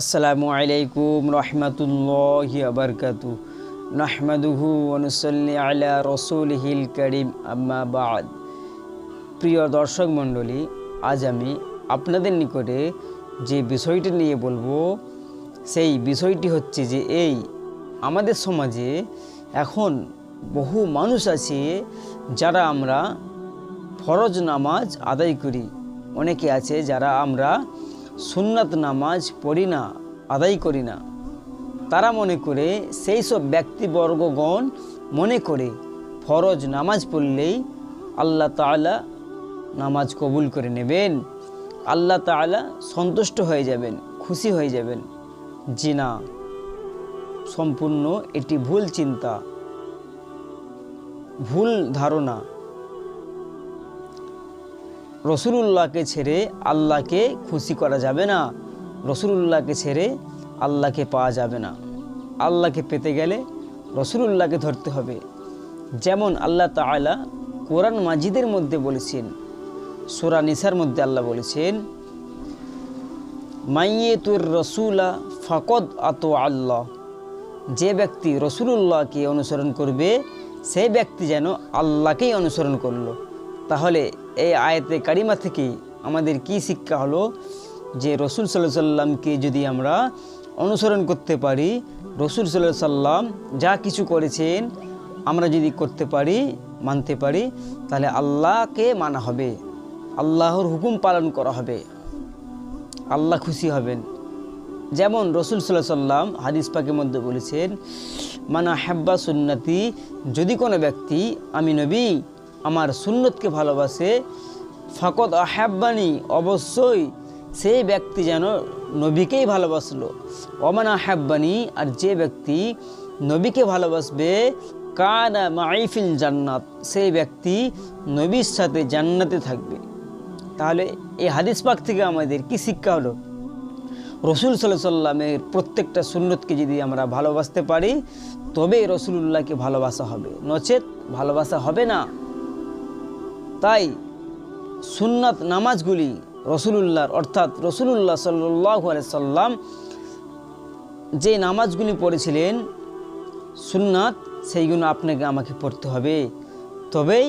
আসসালামু আলাইকুম রহমতুল্লাহি ওয়া বারাকাতুহু নাহমাদুহু ওয়া নুসাল্লি আলা রাসূলিহিল কারীম আম্মা বা'দ। প্রিয় দর্শক মণ্ডলী, আজ আমি আপনাদের নিকটে যে বিষয়টি নিয়ে বলবো সেই বিষয়টি হচ্ছে যে আমাদের সমাজে এখন বহু মানুষ আছে যারা আমরা ফরজ নামাজ আদায় করি, অনেকে আছে যারা আমরা সুন্নাত নামাজ পড়ি না, আদায় করি না। তারা মনে করে, সেই সব ব্যক্তিবর্গগণ মনে করে ফরজ নামাজ পড়লেই আল্লাহ তাআলা নামাজ কবুল করে নেবেন, আল্লাহ তাআলা সন্তুষ্ট হয়ে যাবেন, খুশি হয়ে যাবেন। জি না, সম্পূর্ণ এটি ভুল চিন্তা, ভুল ধারণা। রসুলুল্লাহকে ছেড়ে আল্লাহকে খুশি করা যাবে না, রসুলুল্লাহকে ছেড়ে আল্লাহকে পাওয়া যাবে না। আল্লাহকে পেতে গেলে রসুলুল্লাহকে ধরতে হবে। যেমন আল্লাহ তাআলা কোরআন মাজিদের মধ্যে বলেছেন, সূরা নিসার মধ্যে আল্লাহ বলেছেন, মাইয়াতুর রাসূলা ফাকাদ আতু আল্লাহ, যে ব্যক্তি রসুলুল্লাহকে অনুসরণ করবে সেই ব্যক্তি যেন আল্লাহকেই অনুসরণ করলো। তাহলে এই আয়াতে কারিমা থেকে আমাদের কি শিক্ষা হলো? যে রসুল সাল্লাল্লাহু আলাইহি সাল্লামকে যদি আমরা অনুসরণ করতে পারি, রসুল সাল্লাল্লাহু আলাইহি সাল্লাম যা কিছু করেছেন আমরা যদি করতে পারি, মানতে পারি, তাহলে আল্লাহকে মানা হবে, আল্লাহর হুকুম পালন করা হবে, আল্লাহ খুশি হবেন। যেমন রসুল সাল্লাল্লাহু আলাইহি সাল্লাম হাদিস পাকের মধ্যে বলেছেন, মানা হাব্বা সুন্নতি, যদি কোনো ব্যক্তি আমি নবী আমার সুন্নতকে ভালোবাসে, ফাকাদ আহাব্বানি, অবশ্যই সেই ব্যক্তি যেন নবীকেই ভালোবাসলো। ওমান আহাব্বানি, আর যে ব্যক্তি নবীকে ভালোবাসবে, কানা মাই ফিল জান্নাত, সেই ব্যক্তি নবীর সাথে জান্নাতে থাকবে। তাহলে এই হাদিস পাক থেকে আমাদের কি শিক্ষা হলো? রসুল সাল্লাল্লাহু আলাইহি সাল্লামের প্রত্যেকটা সুন্নতকে যদি আমরা ভালোবাসতে পারি তবে রসুলুল্লাহকে ভালোবাসা হবে, নচেত ভালোবাসা হবে না। তাই সুন্নাত নামাজগুলি রসুলুল্লাহর, অর্থাৎ রসুলুল্লাহ সাল্লাল্লাহু আলাইহি সাল্লাম যে নামাজগুলি পড়েছিলেন সুন্নাত, সেইগুলো আপনাকে আমাকে পড়তে হবে, তবেই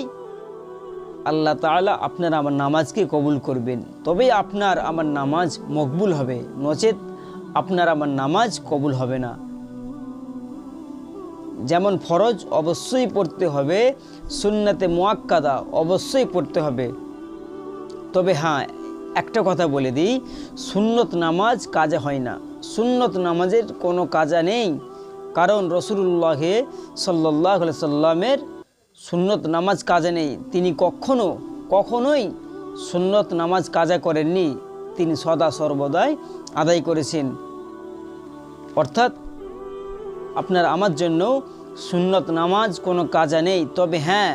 আল্লাহ তাআলা আপনার আমার নামাজকে কবুল করবেন, তবেই আপনার আমার নামাজ মকবুল হবে, নচেত আপনার আমার নামাজ কবুল হবে না। যেমন ফরজ অবশ্যই পড়তে হবে, সুন্নাতে মুআক্কাদা অবশ্যই পড়তে হবে। তবে হ্যাঁ, একটা কথা বলে দিই, সুন্নত নামাজ কাজা হয় না, সুন্নত নামাজের কোনো কাজা নেই, কারণ রসুলুল্লাহ সাল্লাল্লাহু আলাইহি সাল্লামের সুন্নত নামাজ কাজা নেই। তিনি কখনোই সুন্নত নামাজ কাজা করেননি, তিনি সদা সর্বদাই আদায় করেছেন। অর্থাৎ আপনার আমার জন্য সুন্নত নামাজ কোনো কাজা নেই। তবে হ্যাঁ,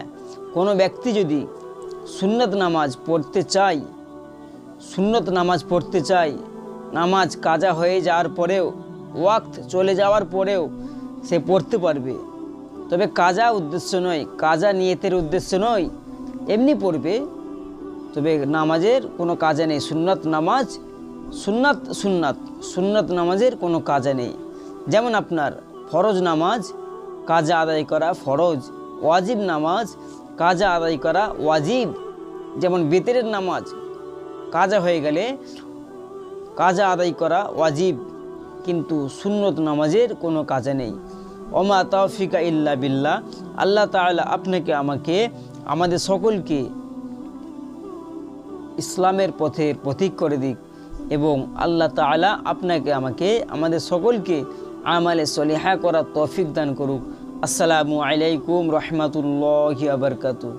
কোনো ব্যক্তি যদি সুন্নত নামাজ পড়তে চায়, নামাজ কাজা হয়ে যাওয়ার পরেও, ওয়াক্ত চলে যাওয়ার পরেও সে পড়তে পারবে। তবে কাজা উদ্দেশ্য নয়, কাজা নিয়তের উদ্দেশ্য নয়, এমনি পড়বে। তবে নামাজের কোনো কাজা নেই, সুন্নাত নামাজের কোনো কাজা নেই। যেমন আপনার ফরজ নামাজ কাজা আদায় করা ফরজ, ওয়াজিব নামাজ কাজা আদায় করা ওয়াজিব। যেমন বিতরের নামাজ কাজা হয়ে গেলে কাজা আদায় করা ওয়াজিব, কিন্তু সুন্নত নামাজের কোনো কাজা নেই। ওমা তাওফিকা ইল্লা বিল্লাহ। আল্লাহ তাআলা আপনাকে আমাকে, আমাদের সকলকে ইসলামের পথের পথিক করে দিক, এবং আল্লাহ তাআলা আপনাকে আমাকে, আমাদের সকলকে আমালে সলিহা করার তৌফিক দান করুক। আসসালামু আলাইকুম রহমতুল্লাহি ওয়া বারাকাতুহু।